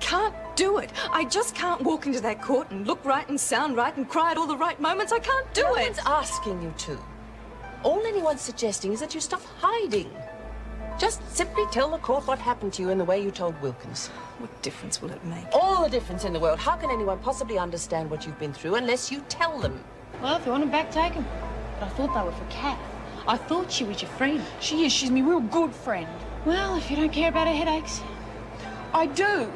can't do it. I just can't walk into that court and look right and sound right and cry at all the right moments. I can't do No it. one's asking you to. All anyone's suggesting is that you stop hiding. Just simply tell the court what happened to you in the way you told Wilkins. What difference will it make? All the difference in the world. How can anyone possibly understand what you've been through unless you tell them? Well, if you want them back, take them. But I thought they were for Kath. I thought she was your friend. She is. She's my real good friend. Well, if you don't care about her headaches. I do.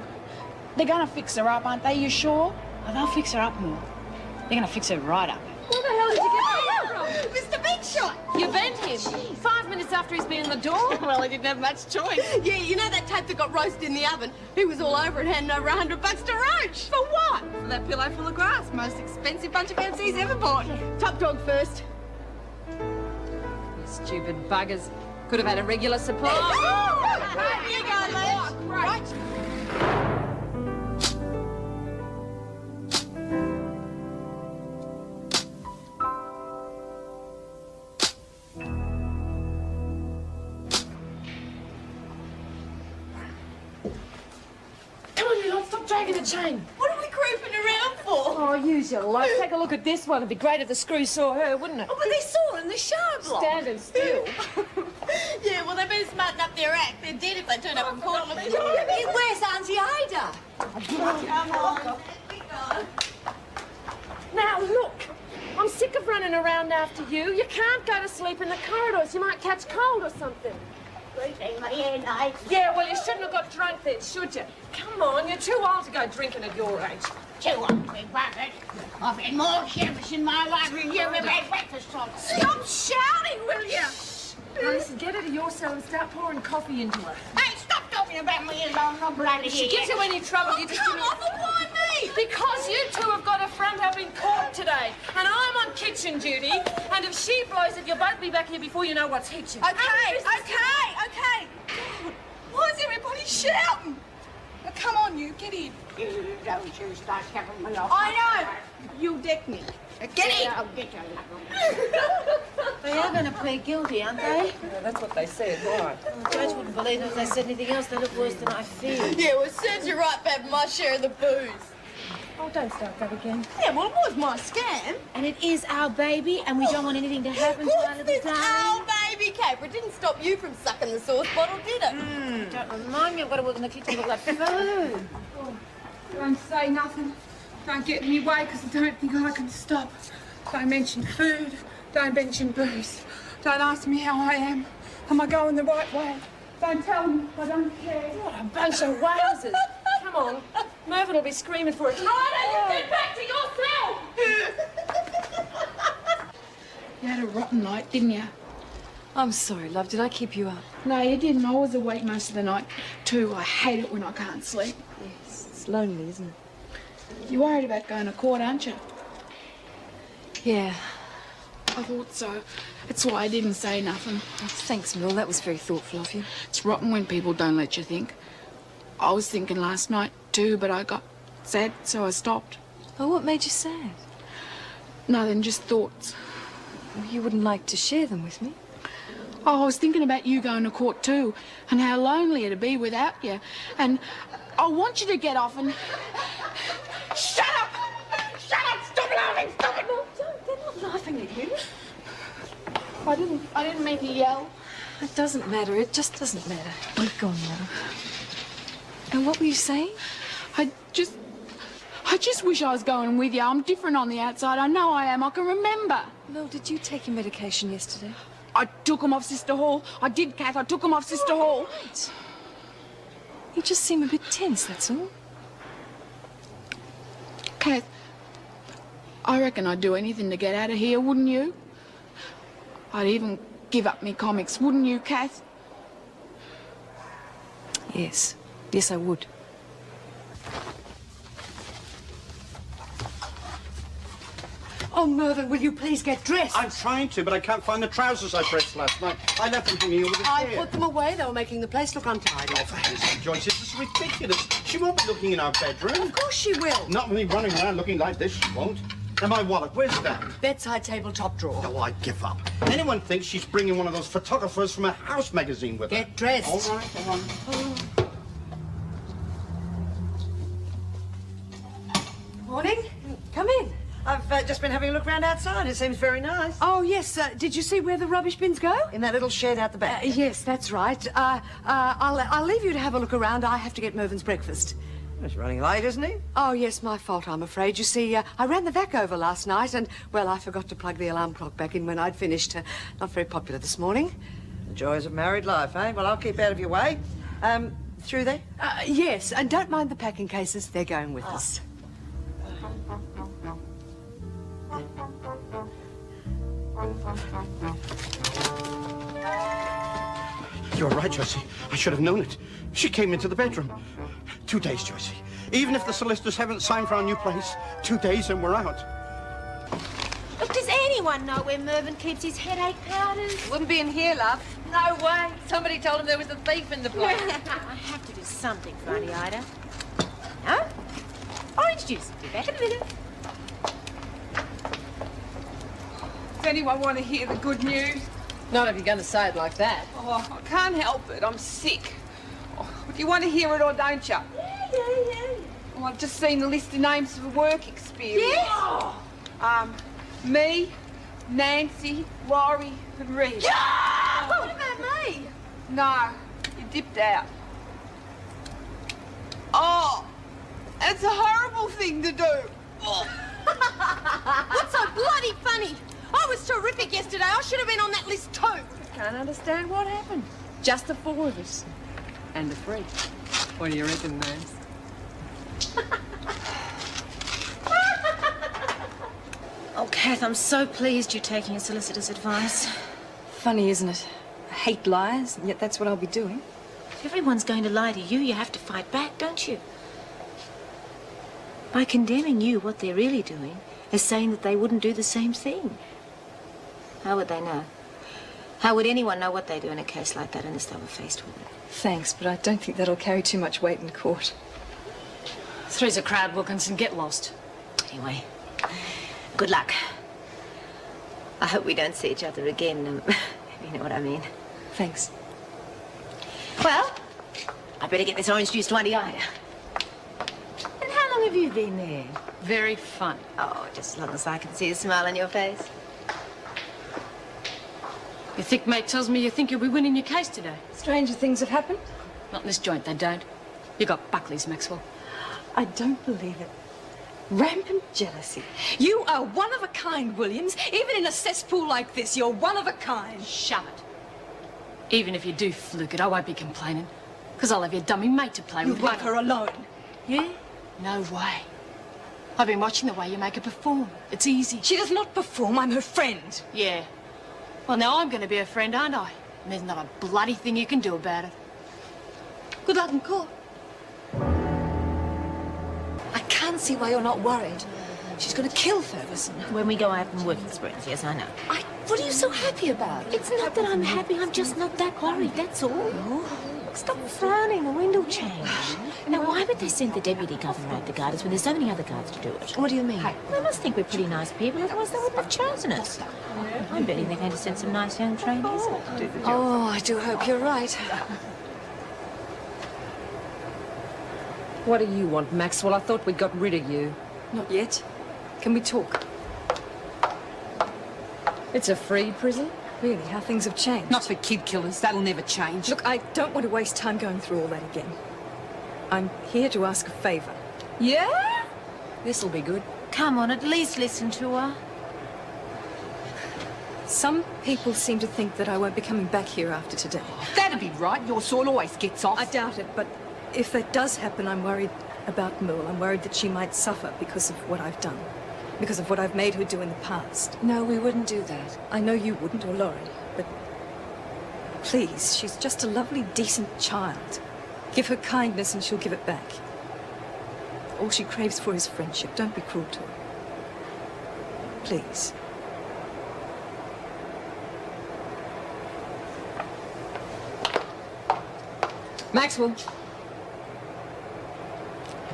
They're gonna fix her up, aren't they? You sure? Oh, they'll fix her up more. They're gonna fix her right up. Where the hell did you get that from? Mr. Big Shot! You bent him. 5 minutes after he's been in the door. Well, I didn't have much choice. Yeah, you know that tape that got roasted in the oven? He was all over it, handing over $100 to Roach. For what? For that pillow full of grass. Most expensive bunch of MCs ever bought. Top dog first. You stupid buggers. Could have had a regular supply. Here you go, Les. Right. Come on, you lot, stop dragging the chain. What are we creeping around for? Oh, use your luck. Take a look at this one. It'd be great if the screw saw her, wouldn't it? Oh, but they saw in the show block. Standing still. Yeah, well, they've been smarting up their act. They're dead if they turn up in court. Where's Auntie Ada? Come on. Now, look. I'm sick of running around after you. You can't go to sleep in the corridors. You might catch cold or something. Yeah, well, you shouldn't have got drunk then, should you? Come on, you're too old to go drinking at your age. Too old to be bucket. I've had more shivers in my life than you ever had breakfast on. Stop shouting, will you? Now, listen, get her to your cell and start pouring coffee into her. Hey, stop talking about me as I'm not bloody If she gives you any trouble, you just give Come me... on, but why me? Because you two have got a front up in court today, and I'm on kitchen duty, and if she blows it, you'll both be back here before you know what's hit you. Okay. God, why is everybody shouting? Now, come on, you, get in. You don't you start having me off. I know. You deck me. Now, get in. I'll get you. They are going to plead guilty, aren't they? Yeah, that's what they said, right? The judge wouldn't believe it if they said anything else. They look worse than I feared. Yeah, well, it serves you right for having my share of the booze. Oh, don't start that again. Yeah, well, it was my scam. And it is our baby, and we don't want anything to happen to our What's little this darling. old baby caper? It didn't stop you from sucking the sauce bottle, did it? Don't remind me, I've got to work in the kitchen look like food. Don't say nothing. Don't get in my way because I don't think I can stop. Don't mention food. Don't mention booze. Don't ask me how I am. Am I going the right way? Don't tell me. I don't care. What a bunch of wowsers. Come on. Mervyn will be screaming for it. Ryder, you get back to your cell! You had a rotten night, didn't you? I'm sorry, love. Did I keep you up? No, you didn't. I was awake most of the night, too. I hate it when I can't sleep. Yes. It's lonely, isn't it? You're worried about going to court, aren't you? Yeah. I thought so. That's why I didn't say nothing. Oh, thanks, Mill. That was very thoughtful of you. It's rotten when people don't let you think. I was thinking last night, too, but I got sad, so I stopped. Oh, what made you sad? Nothing, just thoughts. You wouldn't like to share them with me? Oh, I was thinking about you going to court too, and how lonely it'd be without you. And I want you to get off and... Shut up! Shut up! Stop laughing! Stop it! No, don't. They're not laughing at you. I didn't mean to yell. It doesn't matter. It just doesn't matter. We've gone now. And what were you saying? I just wish I was going with you. I'm different on the outside. I know I am. I can remember. Mel, did you take your medication yesterday? I took them off Sister Hall. I did, Kath. I took them off Sister Hall. Right. You just seem a bit tense, that's all. Kath, I reckon I'd do anything to get out of here, wouldn't you? I'd even give up me comics, wouldn't you, Kath? Yes. Yes, I would. Oh, Mervyn, will you please get dressed? I'm trying to, but I can't find the trousers I pressed last night. I left them hanging over the I chair. put them away. They were making the place look untidy. Oh, for heaven's sake, Joyce, this is ridiculous. She won't be looking in our bedroom. Of course she will. Not with me running around looking like this, she won't. And my wallet, where's that? Bedside table top drawer. Oh, I give up. Anyone thinks she's bringing one of those photographers from a house magazine with her? Get dressed. All right, all right. just been having a look round outside. It seems very nice. Oh, yes. Did you see where the rubbish bins go? In that little shed out the back. Yes, that's right. I'll leave you to have a look around. I have to get Mervyn's breakfast. He's running late, isn't he? Oh, yes, my fault, I'm afraid. You see, I ran the vac over last night and, well, I forgot to plug the alarm clock back in when I'd finished. Not very popular this morning. The joys of married life, eh? Well, I'll keep out of your way. Through there? Yes, and don't mind the packing cases. They're going with us. You're right, Joyce. I should have known it. She came into the bedroom. 2 days, Joyce. Even if the solicitors haven't signed for our new place, 2 days and we're out. Look, does anyone know where Mervyn keeps his headache powders? Wouldn't be in here, love. No way. Somebody told him there was a thief in the place. I have to do something for Auntie Ida. Huh? Orange juice. Be back in a minute. Does anyone want to hear the good news? Not if you're going to say it like that. Oh, I can't help it. I'm sick. Oh, do you want to hear it or don't you? Yeah. Well, I've just seen the list of names for work experience. Yes? Me, Nancy, Laurie, and Reed. Yeah! What about me? No, you dipped out. Oh, it's a horrible thing to do. What's so bloody funny? I was terrific yesterday. I should have been on that list too. Can't understand what happened. Just the four of us. And the three. What do you reckon, Mams? Oh, Kath, I'm so pleased you're taking a solicitor's advice. Funny, isn't it? I hate lies, and yet that's what I'll be doing. If everyone's going to lie to you, you have to fight back, don't you? By condemning you, what they're really doing is saying that they wouldn't do the same thing. How would they know? How would anyone know what they do in a case like that unless they were faced with it? Thanks, but I don't think that'll carry too much weight in court. Three's a crowd, Wilkinson. Get lost. Anyway, good luck. I hope we don't see each other again, if you know what I mean. Thanks. Well, I better get this orange juice to Auntie Ida. And how long have you been there? Very funny. Oh, just as long as I can see a smile on your face. Your thick mate tells me you think you'll be winning your case today. Stranger things have happened. Not in this joint, they don't. You got Buckley's, Maxwell. I don't believe it. Rampant jealousy. You are one of a kind, Williams. Even in a cesspool like this, you're one of a kind. Shove it. Even if you do fluke it, I won't be complaining. Because I'll have your dummy mate to play You with. want her alone. Yeah? No way. I've been watching the way you make her perform. It's easy. She does not perform. I'm her friend. Yeah. Well, now I'm going to be a friend, aren't I? And there's not a bloody thing you can do about it. Good luck in court. I can't see why you're not worried. She's going to kill Ferguson. When we go out on work experience, yes, I know. What are you so happy about? It's not that I'm happy, I'm just not that worried, that's all. Stop frowning, the wind will change. Now, why would they send the deputy governor out to guard us when there's so many other guards to do it? What do you mean? They must think we're pretty nice people, otherwise they wouldn't have chosen us. I'm betting they're going to send some nice young trainees. Oh, I do hope you're right. What do you want, Maxwell? I thought we'd got rid of you. Not yet. Can we talk? It's a free prison? Really, how things have changed. Not for kid killers. That'll never change. Look, I don't want to waste time going through all that again. I'm here to ask a favour. Yeah? This'll be good. Come on, at least listen to her. Some people seem to think that I won't be coming back here after today. That'd be right. Your sort always gets off. I doubt it, but if that does happen, I'm worried about Merle. I'm worried that she might suffer because of what I've done. Because of what I've made her do in the past. No, we wouldn't do that. I know you wouldn't, or Laurie, but please, she's just a lovely, decent child. Give her kindness and she'll give it back. All she craves for is friendship. Don't be cruel to her. Please. Maxwell.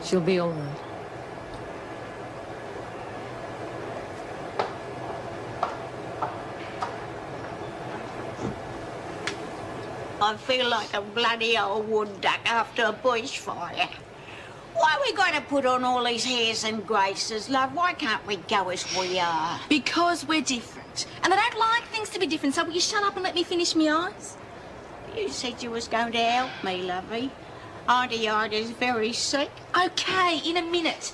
She'll be all right. I feel like a bloody old wood duck after a bushfire. Why we got to put on all these airs and graces, love? Why can't we go as we are? Because we're different. And I don't like things to be different, so will you shut up and let me finish my eyes? You said you was going to help me, lovey. Auntie Ida's very sick. Okay, in a minute.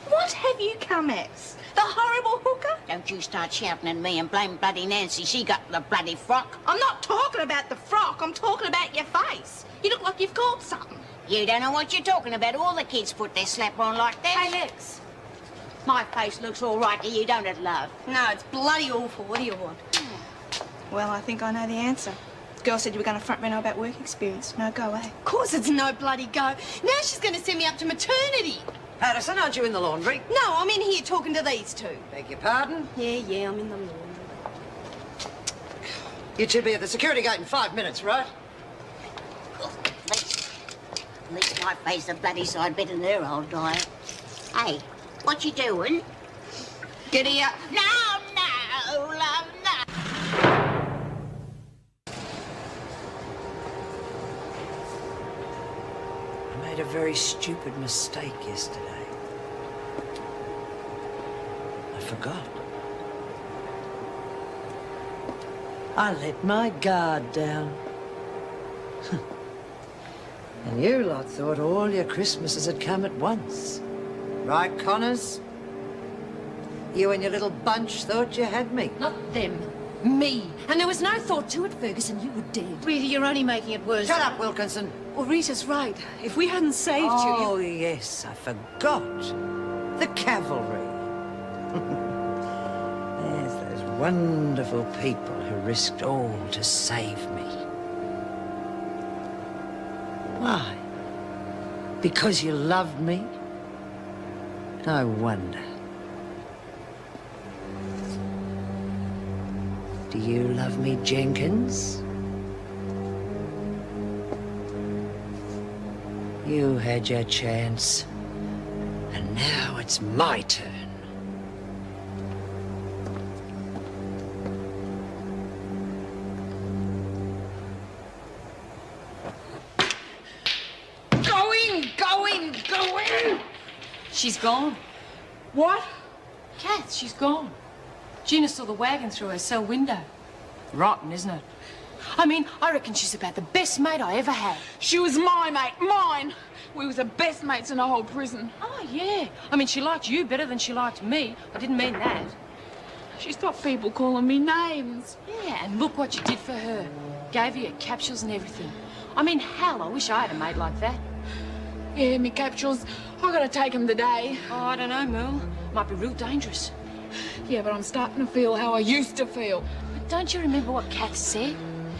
What have you come as? The horrible hooker? Don't you start shouting at me and blame bloody Nancy. She got the bloody frock. I'm not talking about the frock. I'm talking about your face. You look like you've caught something. You don't know what you're talking about. All the kids put their slap on like that. Hey, Lex. My face looks all right to you, don't it, love? No, it's bloody awful. What do you want? Well, I think I know the answer. The girl said you were going to front me know about work experience. No, go away. Of course it's no bloody go. Now she's going to send me up to maternity. Paterson, aren't you in the laundry? No, I'm in here talking to these two. Beg your pardon? Yeah, I'm in the laundry. You two be at the security gate in 5 minutes, right? At least my face the bloody side better than her old diet. Hey, what you doing? Get here. No, love, no. I made a very stupid mistake yesterday. I forgot. I let my guard down. And you lot thought all your Christmases had come at once. Right, Connors? You and your little bunch thought you had me. Not them. Me. And there was no thought to it, Ferguson. You were dead. Rita, you're only making it worse. Shut up, Wilkinson. Well, Rita's right. If we hadn't saved Oh, you... yes, I forgot. The cavalry. Yes, those wonderful people who risked all to save me. Why? Because you loved me? I wonder. Do you love me, Jenkins? You had your chance, and now it's my turn. Go in! She's gone. What? Kath, she's gone. Gina saw the wagon through her cell window. Rotten, isn't it? I mean, I reckon she's about the best mate I ever had. She was my mate, mine. We was the best mates in the whole prison. Oh, yeah. I mean, she liked you better than she liked me. I didn't mean that. She stopped people calling me names. Yeah, and look what you did for her. Gave her your capsules and everything. I mean, hell, I wish I had a mate like that. Yeah, me capsules. I gotta take them today. Oh, I don't know, Mel. Might be real dangerous. Yeah, but I'm starting to feel how I used to feel. But don't you remember what Kath said?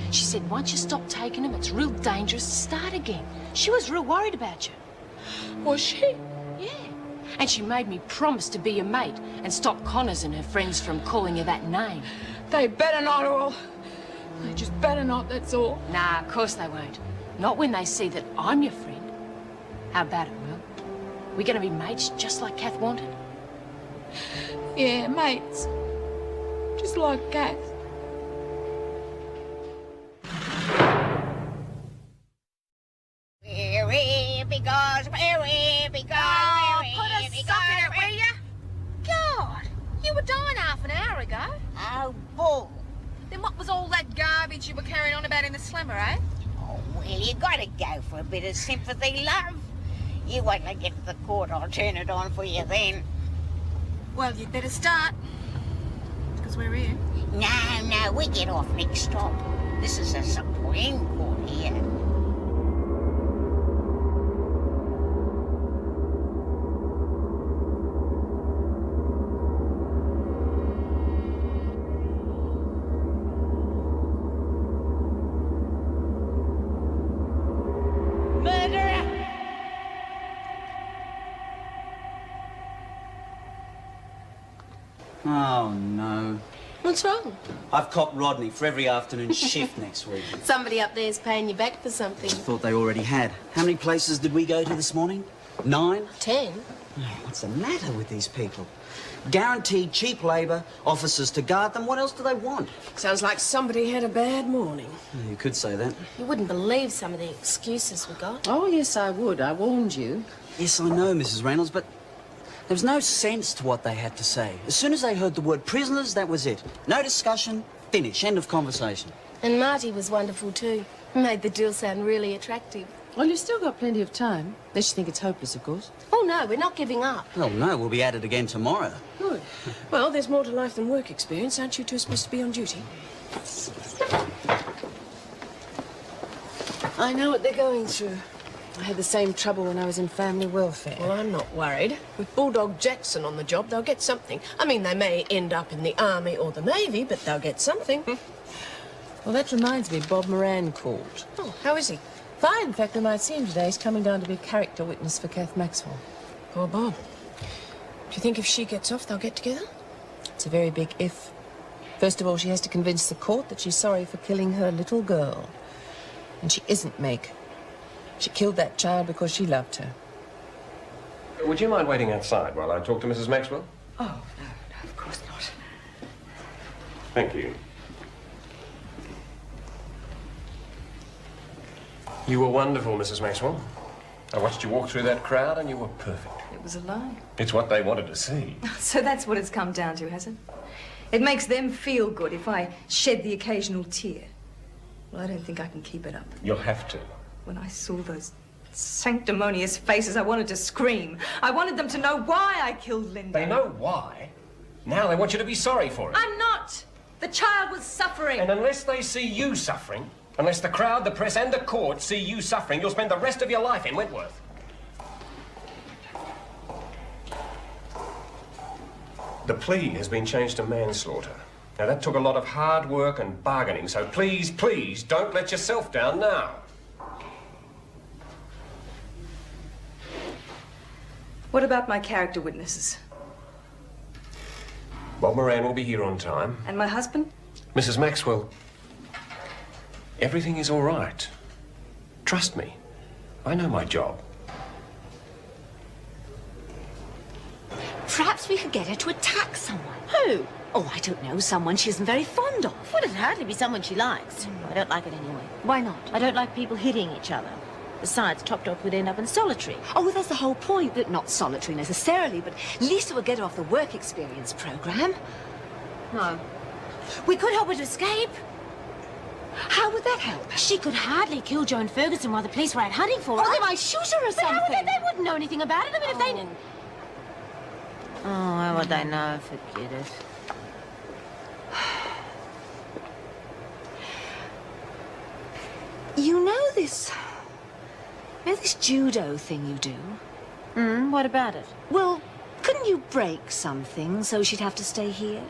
She said once you stop taking them, it's real dangerous to start again. She was real worried about you. Was she? Yeah. And she made me promise to be your mate and stop Connors and her friends from calling you that name. They better not, or they just better not, that's all. Nah, of course they won't. Not when they see that I'm your friend. How about it, Will? We gonna be mates just like Kath wanted? Yeah, mates. Just like Kath. Put a sock in it, will ya? God, you were dying half an hour ago. Oh, bull. Then what was all that garbage you were carrying on about in the slammer, eh? Oh, well, you gotta go for a bit of sympathy, love. You wait till I get to the court, I'll turn it on for you then. Well, you'd better start. Because we're here. No, we get off next stop. This is a Supreme Court here. Oh, no. What's wrong? I've copped Rodney for every afternoon shift next week. Somebody up there's paying you back for something. Thought they already had. How many places did we go to this morning? 9? 10? What's the matter with these people? Guaranteed cheap labour, officers to guard them. What else do they want? Sounds like somebody had a bad morning. You could say that. You wouldn't believe some of the excuses we got. Oh, yes, I would. I warned you. Yes, I know, Mrs. Reynolds, but there was no sense to what they had to say. As soon as they heard the word prisoners, that was it. No discussion, finish, end of conversation. And Marty was wonderful too. Made the deal sound really attractive. Well, you've still got plenty of time. Unless you think it's hopeless, of course. Oh no, we're not giving up. Well, no, we'll be at it again tomorrow. Good. Well, there's more to life than work experience. Aren't you two supposed to be on duty? I know what they're going through. I had the same trouble when I was in family welfare. Well, I'm not worried. With Bulldog Jackson on the job, they'll get something. I mean, they may end up in the Army or the Navy, but they'll get something. Well, that reminds me, Bob Moran called. Oh, how is he? Fine. In fact, we might see him today. He's coming down to be a character witness for Kath Maxwell. Poor Bob. Do you think if she gets off, they'll get together? It's a very big if. First of all, she has to convince the court that she's sorry for killing her little girl. And she isn't, Meg. She killed that child because she loved her. Would you mind waiting outside while I talk to Mrs. Maxwell? Oh, no, of course not. Thank you. You were wonderful, Mrs. Maxwell. I watched you walk through that crowd and you were perfect. It was a lie. It's what they wanted to see. So that's what it's come down to, has it? It makes them feel good if I shed the occasional tear. Well, I don't think I can keep it up. You'll have to. When I saw those sanctimonious faces, I wanted to scream. I wanted them to know why I killed Linda. They know why. Now they want you to be sorry for it. I'm not. The child was suffering. And unless they see you suffering, unless the crowd, the press, and the court see you suffering, you'll spend the rest of your life in Wentworth. The plea has been changed to manslaughter. Now, that took a lot of hard work and bargaining, so please, please, don't let yourself down now. What about my character witnesses? Bob Moran will be here on time. And my husband? Mrs. Maxwell, everything is all right. Trust me. I know my job. Perhaps we could get her to attack someone. Who? Oh, I don't know. Someone she isn't very fond of. Well, it'd hardly be someone she likes. I don't like it anyway. Why not? I don't like people hitting each other. Besides, Top Dog would end up in solitary. Oh, well, that's the whole point. But not solitary necessarily, but at least it would get her off the work experience program. No. We could help her to escape. How would that help? She could hardly kill Joan Ferguson while the police were out hunting for her. Oh, they might shoot her or But how something. would they wouldn't know anything about it. I mean, if they didn't... Oh, how would they know? Forget it. You know this judo thing you do? What about it? Well, couldn't you break something so she'd have to stay here?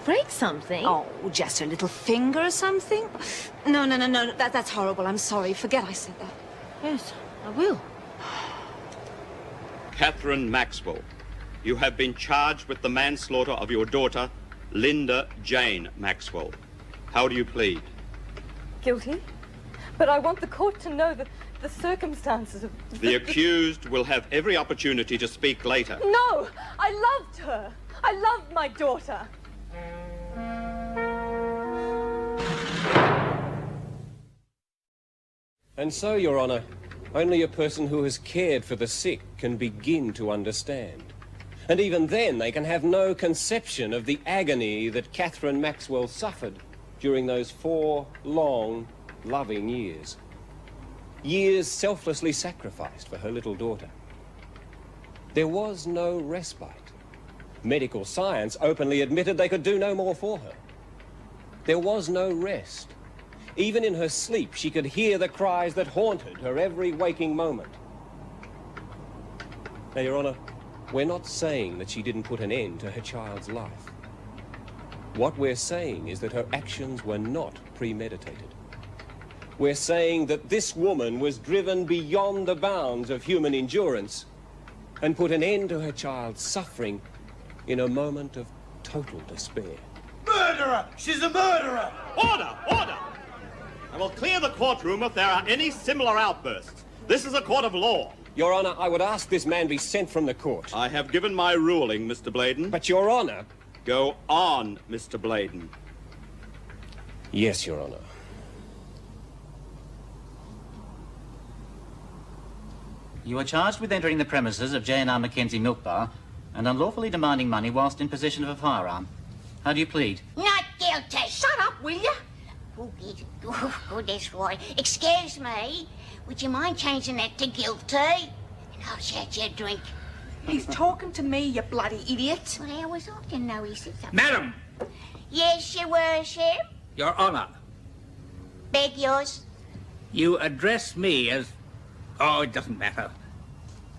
Break something? Oh, just her little finger or something? No, that's horrible. I'm sorry. Forget I said that. Yes, I will. Catherine Maxwell, you have been charged with the manslaughter of your daughter, Linda Jane Maxwell. How do you plead? Guilty? But I want the court to know the circumstances of... The accused will have every opportunity to speak later. No! I loved her! I loved my daughter! And so, Your Honour, only a person who has cared for the sick can begin to understand. And even then, they can have no conception of the agony that Catherine Maxwell suffered during those 4 long, loving years. Years selflessly sacrificed for her little daughter. There was no respite. Medical science openly admitted they could do no more for her. There was no rest. Even in her sleep, she could hear the cries that haunted her every waking moment. Now, Your Honour, we're not saying that she didn't put an end to her child's life. What we're saying is that her actions were not premeditated. We're saying that this woman was driven beyond the bounds of human endurance and put an end to her child's suffering in a moment of total despair. Murderer! She's a murderer! Order! Order! I will clear the courtroom if there are any similar outbursts. This is a court of law. Your Honour, I would ask this man be sent from the court. I have given my ruling, Mr. Bladen. But, Your Honour... Go on, Mr. Bladen. Yes, Your Honour. You are charged with entering the premises of J&R Mackenzie Milk Bar and unlawfully demanding money whilst in possession of a firearm. How do you plead? Not guilty. Shut up, will you? Oh, goodness, Roy. Excuse me. Would you mind changing that to guilty? And I'll shut your drink. He's talking to me, you bloody idiot. Well, how was I to know he said something? Madam! Yes, Your Worship. Your Honour, Beg yours. you address me as... Oh, it doesn't matter.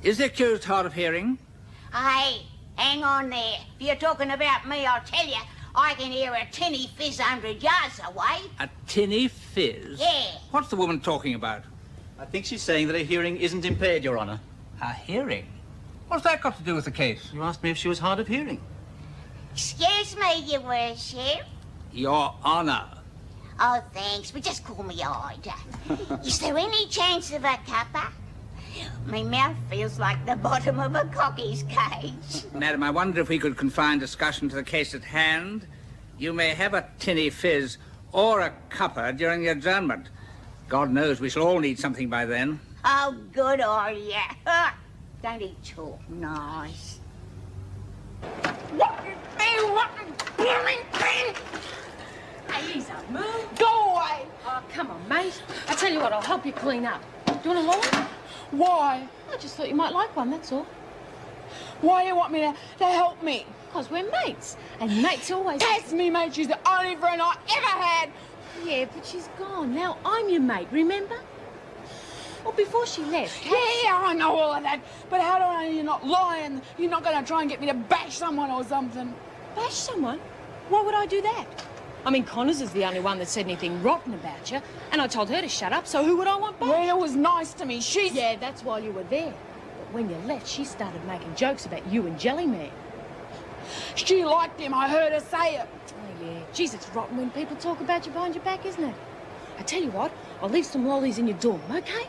Is the accused hard of hearing? Hey, hang on there. If you're talking about me, I'll tell you, I can hear a tinny fizz 100 yards away. A tinny fizz? Yeah. What's the woman talking about? I think she's saying that her hearing isn't impaired, Your Honour. Her hearing? What's that got to do with the case? You asked me if she was hard of hearing. Excuse me, Your Worship. Your Honour. Oh, thanks, but just call me Ida. Is there any chance of a cuppa? My mouth feels like the bottom of a cockie's cage. Madam, I wonder if we could confine discussion to the case at hand. You may have a tinny fizz or a cuppa during the adjournment. God knows we shall all need something by then. Oh, good are ya. Don't he talk nice? Ease up, move. Go away. Oh, come on, mate. I tell you what, I'll help you clean up. Do you want a lawyer? Why? I just thought you might like one, that's all. Why do you want me to help me? Because we're mates. And mates always... That's me, mate. She's the only friend I ever had. Yeah, but she's gone. Now I'm your mate, remember? Well, before she left... Yeah, I know all of that. But how do I know you're not lying? You're not going to try and get me to bash someone or something. Bash someone? Why would I do that? I mean, Connors is the only one that said anything rotten about you, and I told her to shut up, so who would I want back? Rita was nice to me. She's... Yeah, that's while you were there. But when you left, she started making jokes about you and Jellyman. She liked him. I heard her say it. Oh, yeah. Jeez, it's rotten when people talk about you behind your back, isn't it? I tell you what, I'll leave some lollies in your dorm, okay?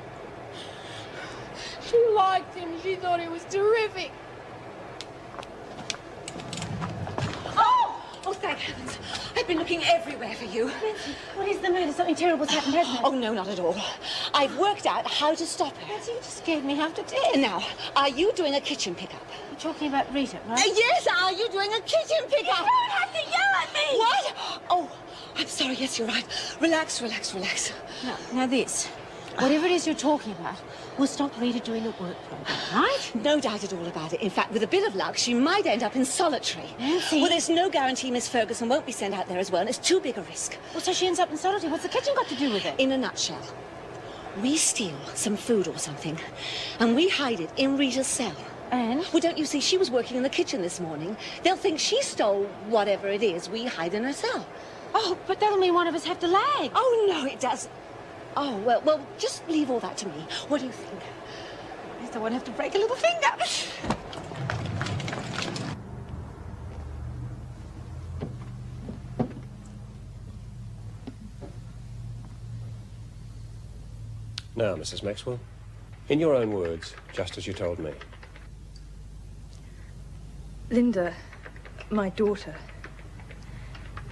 She liked him. She thought he was terrific. Oh, thank heavens. I've been looking everywhere for you. Nancy, what is the matter? Something terrible's happened, hasn't it? Oh, no, not at all. I've worked out how to stop her. Nancy, you just scared me half to death. Now, are you doing a kitchen pickup? You're talking about Rita, right? Yes, are you doing a kitchen pickup? You don't have to yell at me. What? Oh, I'm sorry. Yes, you're right. Relax, relax, relax. Now this. Whatever it is you're talking about, will stop Rita doing the work program, right? No doubt at all about it. In fact, with a bit of luck, she might end up in solitary. Nancy. Well, there's no guarantee Miss Ferguson won't be sent out there as well, and it's too big a risk. Well, so she ends up in solitary. What's the kitchen got to do with it? In a nutshell, we steal some food or something, and we hide it in Rita's cell. And? Well, don't you see, she was working in the kitchen this morning. They'll think she stole whatever it is we hide in her cell. Oh, but that'll mean one of us have to lag. Oh, no, it doesn't. Oh, well, just leave all that to me. What do you think? At least I won't have to break a little finger. Now, Mrs. Maxwell, in your own words, just as you told me. Linda, my daughter,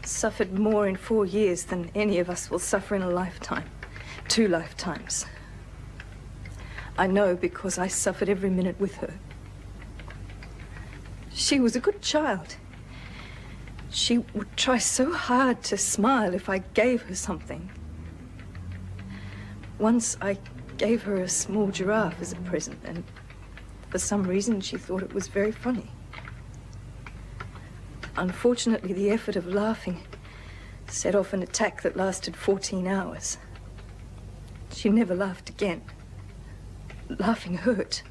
suffered more in 4 years than any of us will suffer in a lifetime. 2 lifetimes. I know because I suffered every minute with her. She was a good child. She would try so hard to smile if I gave her something. Once I gave her a small giraffe as a present, and for some reason she thought it was very funny. Unfortunately, the effort of laughing set off an attack that lasted 14 hours. She never laughed again. Laughing hurt.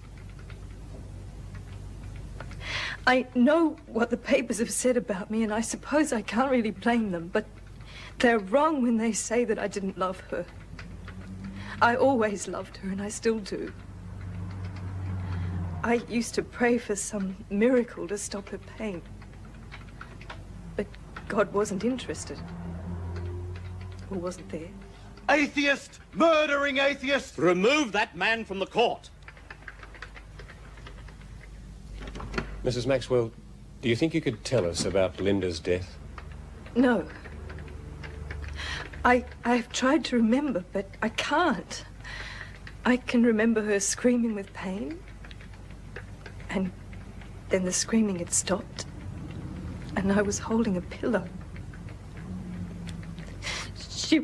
I know what the papers have said about me, and I suppose I can't really blame them, but they're wrong when they say that I didn't love her. I always loved her, and I still do. I used to pray for some miracle to stop her pain. But God wasn't interested. Or wasn't there. Atheist! Murdering atheist! Remove that man from the court. Mrs. Maxwell, do you think you could tell us about Linda's death? No. I've tried to remember, but I can't. I can remember her screaming with pain. And then the screaming had stopped. And I was holding a pillow. She...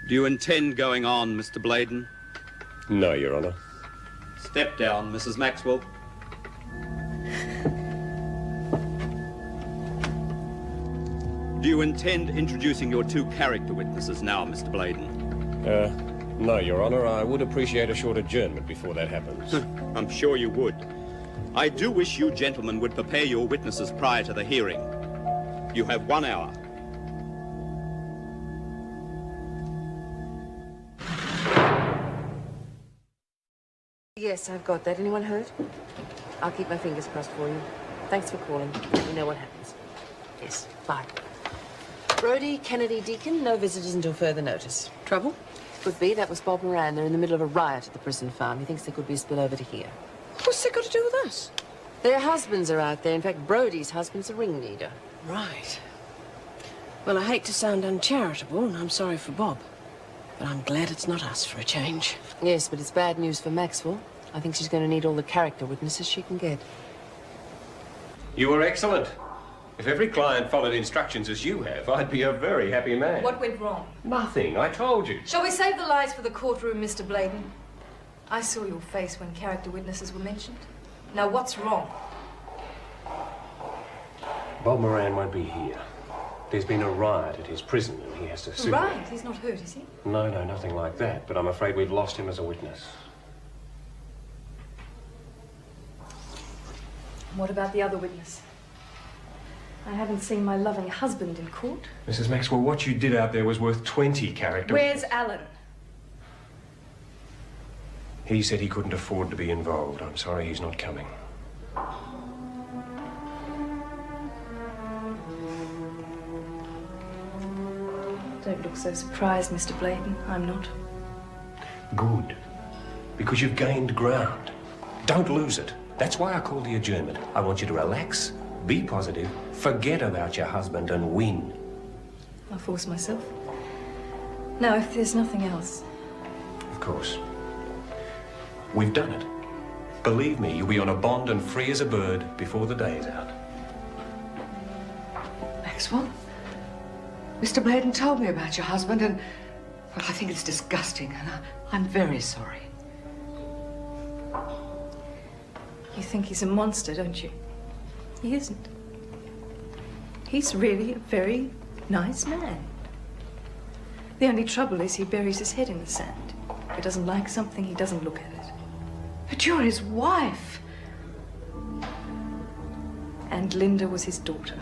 Do you intend going on, Mr. Bladen? No, Your Honor. Step down, Mrs. Maxwell. Do you intend introducing your two character witnesses now, Mr. Bladen? No, Your Honor. I would appreciate a short adjournment before that happens. I'm sure you would. I do wish you gentlemen would prepare your witnesses prior to the hearing. You have 1 hour. Yes, I've got that. Anyone hurt? I'll keep my fingers crossed for you. Thanks for calling. Let me know what happens. Yes, bye. Brody, Kennedy, Deacon, no visitors until further notice. Trouble? Could be. That was Bob Moran. They're in the middle of a riot at the prison farm. He thinks there could be a spill over to here. What's that got to do with us? Their husbands are out there. In fact, Brody's husband's a ringleader. Right. Well, I hate to sound uncharitable, and I'm sorry for Bob. But I'm glad it's not us for a change. Yes, but it's bad news for Maxwell. I think she's going to need all the character witnesses she can get. You were excellent. If every client followed instructions as you have, I'd be a very happy man. What went wrong? Nothing. I told you. Shall we save the lies for the courtroom, Mr. Bladen? I saw your face when character witnesses were mentioned. Now, what's wrong? Bob Moran won't be here. There's been a riot at his prison and he has to sue. Right, he's not hurt, is he? No, nothing like that. But I'm afraid we've lost him as a witness. What about the other witness? I haven't seen my loving husband in court. Mrs. Maxwell, what you did out there was worth 20 character... Where's Alan? He said he couldn't afford to be involved. I'm sorry he's not coming. Don't look so surprised, Mr. Bladen. I'm not. Good. Because you've gained ground. Don't lose it. That's why I called the adjournment. I want you to relax, be positive, forget about your husband and win. I'll force myself. Now, if there's nothing else. Of course. We've done it. Believe me, you'll be on a bond and free as a bird before the day is out. Maxwell? Mr. Bladen told me about your husband and, well, I think it's disgusting and I'm very sorry. You think he's a monster, don't you? He isn't. He's really a very nice man. The only trouble is he buries his head in the sand. If he doesn't like something, he doesn't look at it. But you're his wife. And Linda was his daughter.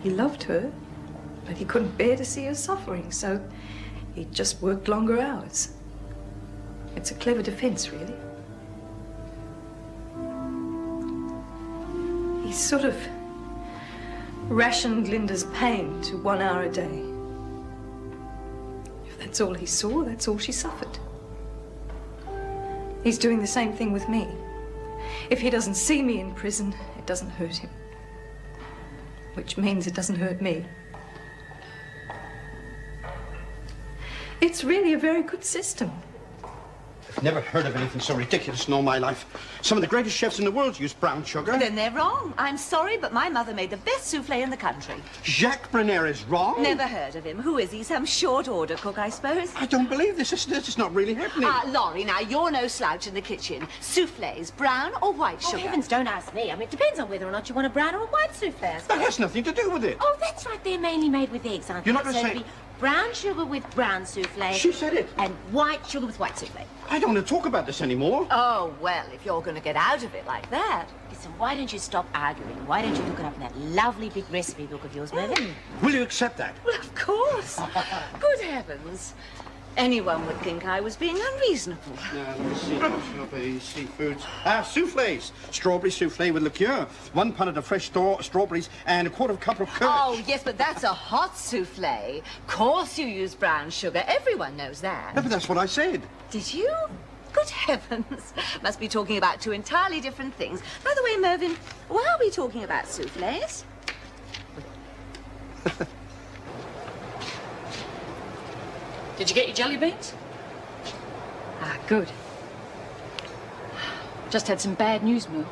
He loved her, but he couldn't bear to see her suffering, so he just worked longer hours. It's a clever defense, really. He sort of rationed Linda's pain to 1 hour a day. If that's all he saw, that's all she suffered. He's doing the same thing with me. If he doesn't see me in prison, it doesn't hurt him. Which means it doesn't hurt me. It's really a very good system. I've never heard of anything so ridiculous in all my life. Some of the greatest chefs in the world use brown sugar. Then they're wrong. I'm sorry, but my mother made the best souffle in the country. Jacques Bruner is wrong. Never heard of him. Who is he? Some short order cook, I suppose? I don't believe this. This is not really happening. Laurie, now you're no slouch in the kitchen. Souffles, brown or white sugar? Oh, heavens, don't ask me. I mean, it depends on whether or not you want a brown or a white souffle. That has nothing to do with it. Oh, that's right. They're mainly made with eggs, aren't You're they? not going to So say... it'd be brown sugar with brown souffle. She said it. And white sugar with white souffle. I don't want to talk about this anymore. Oh, well, if you're going to get out of it like that. Listen, why don't you stop arguing? Why don't you look it up in that lovely big recipe book of yours, Mervyn? Will you accept that? Well, of course. Good heavens. Anyone would think I was being unreasonable. Let me see. Seafoods. Soufflés. Strawberry soufflé with liqueur. 1 pound of fresh strawberries and a quarter of a cup of curd. Oh, yes, but that's a hot souffle. Of course you use brown sugar. Everyone knows that. No, but that's what I said. Did you? Good heavens. Must be talking about two entirely different things. By the way, Mervyn, why are we talking about soufflés? Did you get your jelly beans? Ah, good. Just had some bad news, Mel.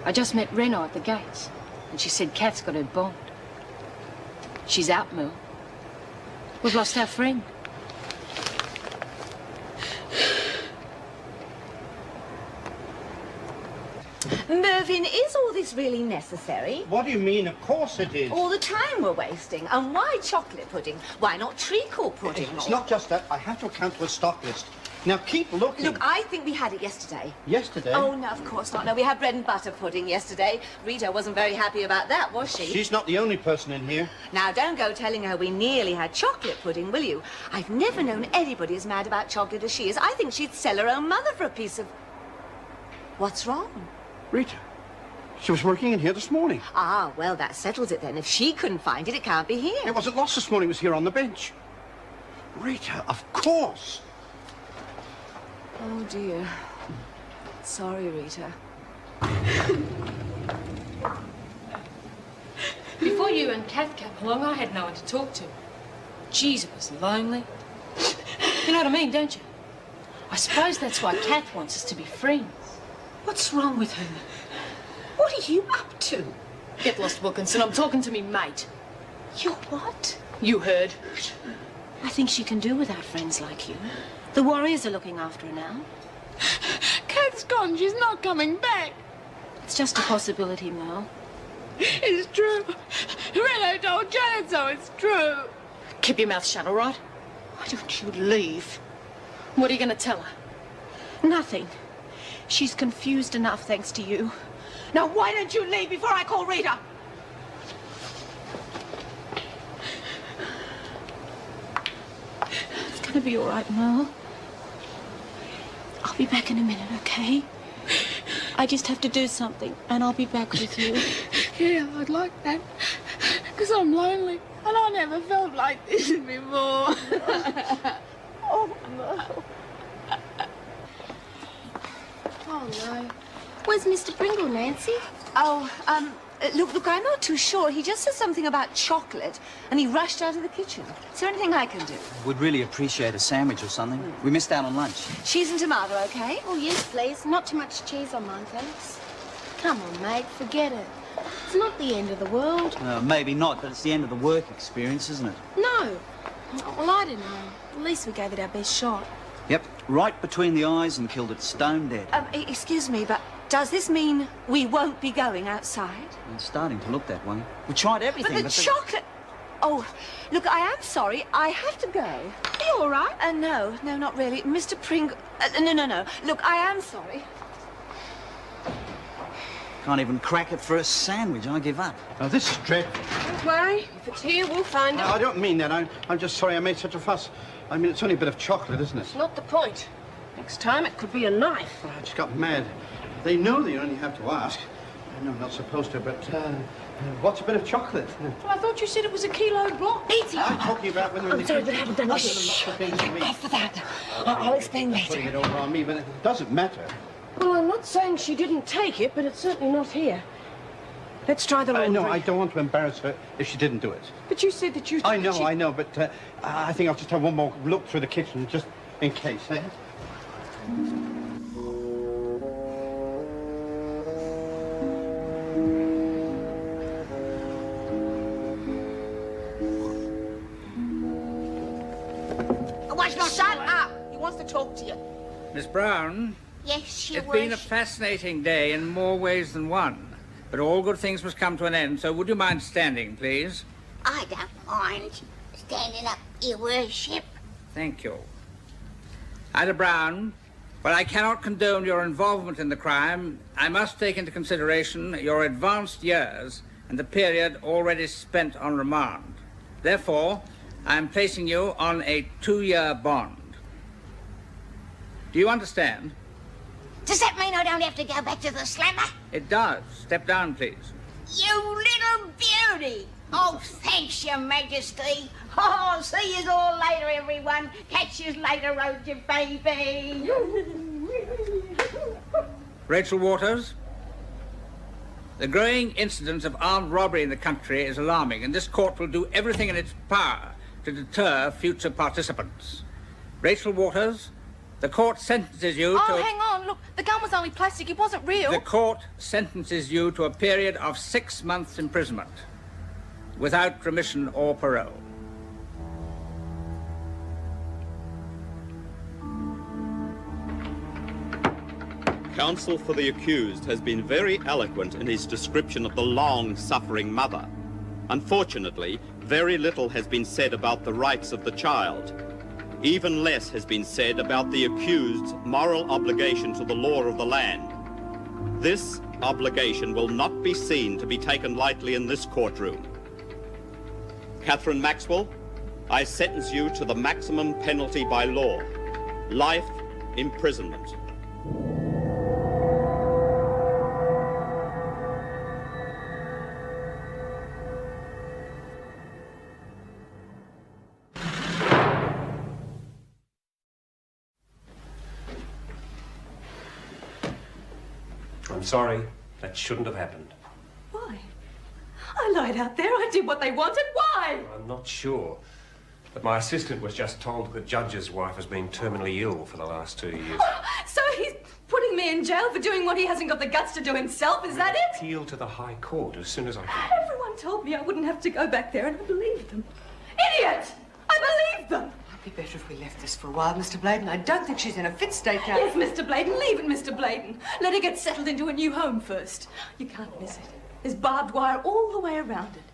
I just met Reno at the gates, and she said Kath's got her bond. She's out, Mel. We've lost our friend. Mervyn, is all this really necessary? What do you mean? Of course it is. All the time we're wasting. And why chocolate pudding? Why not treacle pudding? It's not just that. I have to account for a stock list. Now, keep looking. Look, I think we had it yesterday. Yesterday? Oh, no, of course not. No, we had bread and butter pudding yesterday. Rita wasn't very happy about that, was she? She's not the only person in here. Now, don't go telling her we nearly had chocolate pudding, will you? I've never known anybody as mad about chocolate as she is. I think she'd sell her own mother for a piece of... What's wrong? Rita. She was working in here this morning. Ah, well, that settles it then. If she couldn't find it, it can't be here. It wasn't lost this morning. It was here on the bench. Rita, of course. Oh, dear. Sorry, Rita. Before you and Kath came along, I had no one to talk to. Jeez, it was lonely. You know what I mean, don't you? I suppose that's why Kath wants us to be friends. What's wrong with her? What are you up to? Get lost, Wilkinson. I'm talking to me mate. You what? You heard. I think she can do without friends like you. The Warriors are looking after her now. Kath's gone. She's not coming back. It's just a possibility, Mel. It's true. Reno told Janet so. It's true. Keep your mouth shut, all right? Why don't you leave? What are you going to tell her? Nothing. She's confused enough thanks to you. Now, why don't you leave before I call Rita? It's gonna be all right, Mel. I'll be back in a minute, okay? I just have to do something, and I'll be back with you. Yeah, I'd like that. Because I'm lonely, and I never felt like this before. Oh, Mel. Oh, no. Where's Mr. Pringle, Nancy? Oh, look, I'm not too sure. He just said something about chocolate, and he rushed out of the kitchen. Is there anything I can do? Would really appreciate a sandwich or something. We missed out on lunch. Cheese and tomato, okay? Oh, yes, please. Not too much cheese on mine, thanks. Come on, mate, forget it. It's not the end of the world. Maybe not, but it's the end of the work experience, isn't it? No. Well, I don't know. At least we gave it our best shot. Yep, right between the eyes and killed it stone dead. Excuse me, but does this mean we won't be going outside? It's starting to look that way. We tried everything, But the chocolate... Oh, look, I am sorry. I have to go. Are you all right? No, not really. Mr. Pringle... No. Look, I am sorry. Can't even crack it for a sandwich. I give up. Now, this is dreadful. Don't worry. If it's here, we'll find it. I don't mean that. I'm just sorry I made such a fuss. I mean, it's only a bit of chocolate, isn't it? It's not the point. Next time, it could be a knife. I just got mad. They know that you only have to ask. I know I'm not supposed to, but what's a bit of chocolate? Well, I thought you said it was a kilo block. Easy. I'm talking about when they're in the sorry, but I kitchen. haven't done it. Shh. Off for that. I'll explain later. Putting it over on me, but it doesn't matter. Well, I'm not saying she didn't take it, but it's certainly not here. Let's try the laundry. No, I don't want to embarrass her if she didn't do it. But you said that you... I know, but I think I'll just have one more look through the kitchen, just in case, eh? Shut up! He wants to talk to you. Miss Brown? Yes, Your It's been a Worship. fascinating day in more ways than one. But all good things must come to an end, so would you mind standing, please? I don't mind standing up, Your Worship. Thank you. Ida Brown, while I cannot condone your involvement in the crime, I must take into consideration your advanced years and the period already spent on remand. Therefore, I'm placing you on a 2-year bond. Do you understand? Does that mean I don't have to go back to the slammer? It does. Step down, please. You little beauty! Oh, thanks, Your Majesty. Oh, see you all later, everyone. Catch you later, Roger, baby. Rachel Waters, the growing incidence of armed robbery in the country is alarming, and this court will do everything in its power to deter future participants. Rachel Waters, the court sentences you to... Oh, hang on. Look, the gun was only plastic. It wasn't real. The court sentences you to a period of 6 months' imprisonment, without remission or parole. Counsel for the accused has been very eloquent in his description of the long-suffering mother. Unfortunately, very little has been said about the rights of the child. Even less has been said about the accused's moral obligation to the law of the land. This obligation will not be seen to be taken lightly in this courtroom. Catherine Maxwell, I sentence you to the maximum penalty by law, life imprisonment. I'm sorry. That shouldn't have happened. Why? I lied out there. I did what they wanted. Why? I'm not sure. But my assistant was just told that the judge's wife has been terminally ill for the last 2 years. So he's putting me in jail for doing what he hasn't got the guts to do himself. Is that it? Appeal to the High Court as soon as I can. Everyone told me I wouldn't have to go back there, and I believed them. Idiot! I believed them. It'd be better if we left this for a while, Mr. Bladen. I don't think she's in a fit state now. Yes, Mr. Bladen. Leave it, Mr. Bladen. Let her get settled into a new home first. You can't miss it. There's barbed wire all the way around it.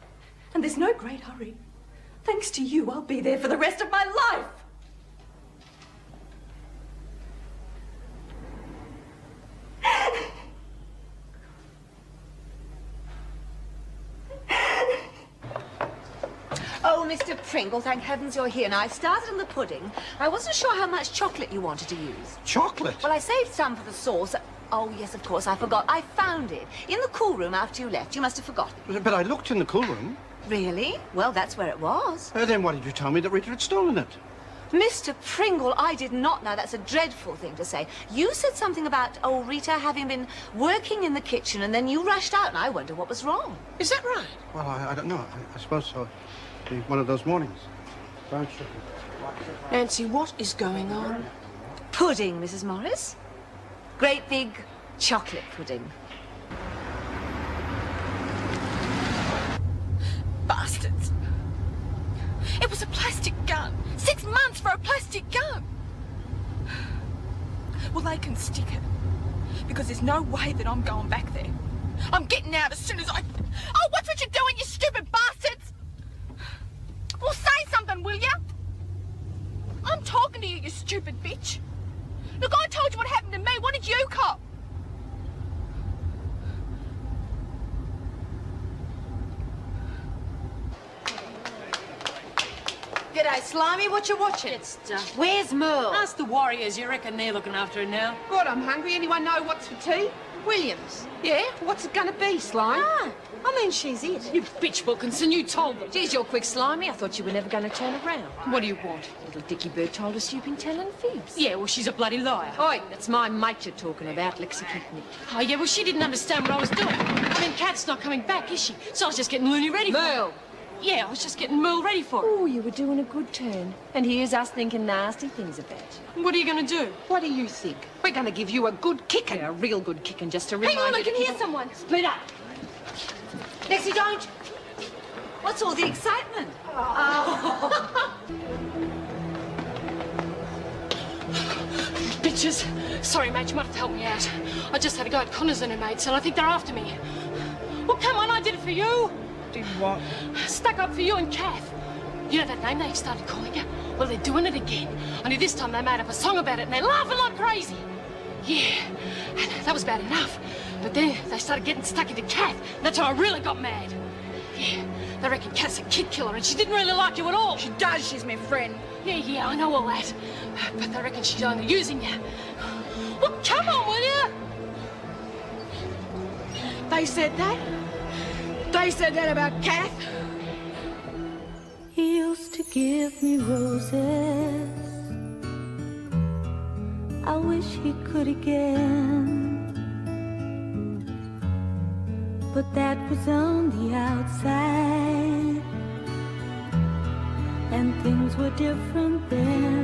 And there's no great hurry. Thanks to you, I'll be there for the rest of my life. Oh, Mr. Pringle, thank heavens you're here. Now, I started on the pudding. I wasn't sure how much chocolate you wanted to use. Chocolate? Well, I saved some for the sauce. Oh, yes, of course, I forgot. I found it in the cool room after you left. You must have forgotten. But I looked in the cool room. Really? Well, that's where it was. Then why did you tell me that Rita had stolen it? Mr. Pringle, I did not know. That's a dreadful thing to say. You said something about, oh, Rita having been working in the kitchen, and then you rushed out, and I wonder what was wrong. Is that right? Well, I don't know. I suppose so. It'd be one of those mornings. Brown sugar. Nancy, what is going on? Pudding, Mrs. Morris. Great big chocolate pudding. Bastards. It was a plastic gun. 6 months for a plastic gun. Well, they can stick it. Because there's no way that I'm going back there. I'm getting out as soon as I... Oh, what's what you're doing, you stupid bastards? Well, say something, will ya? I'm talking to you, you stupid bitch. Look, I told you what happened to me. What did you cop? G'day, Slimy. What you watching? Where's Merle? Ask the Warriors. You reckon they're looking after her now? Good, I'm hungry. Anyone know what's for tea? Williams. Yeah? What's it gonna be, Slime? Ah, I mean, she's it. You bitch, Wilkinson. You told them. Geez, you're quick, Slimy. I thought you were never going to turn around. What do you want? Little Dicky Bird told us you've been telling fibs. Yeah, well, she's a bloody liar. Oi, that's my mate you're talking about, Lexi Kidney. Oh, yeah, well, she didn't understand what I was doing. I mean, Kat's not coming back, is she? So I was just getting Looney ready for her. Merle. Yeah, I was just getting Merle ready for her. Oh, you were doing a good turn. And here's us thinking nasty things about you. What are you going to do? What do you think? We're going to give you a good kicking, a real good kicking, just to remind you. Hang on, I can to hear keep- someone. Split up. Lexi, don't. What's all the excitement? Bitches. Sorry, mate, you might have to help me out. I just had to go at Connors and her mates, and I think they're after me. Well, come on, I did it for you. Did what? Stuck up for you and Kath. You know that name they started calling you? Well, they're doing it again. Only this time they made up a song about it, and they're laughing like crazy. Yeah, and that was bad enough. But then they started getting stuck into Kath, and that's how I really got mad. Yeah, They reckon Kath's a kid killer and she didn't really like you at all. She does, she's my friend. Yeah, I know all that. But they reckon she's only using you. Well, come on, will you? They said that? They said that about Kath? He used to give me roses. I wish he could again. But that was on the outside, and things were different then.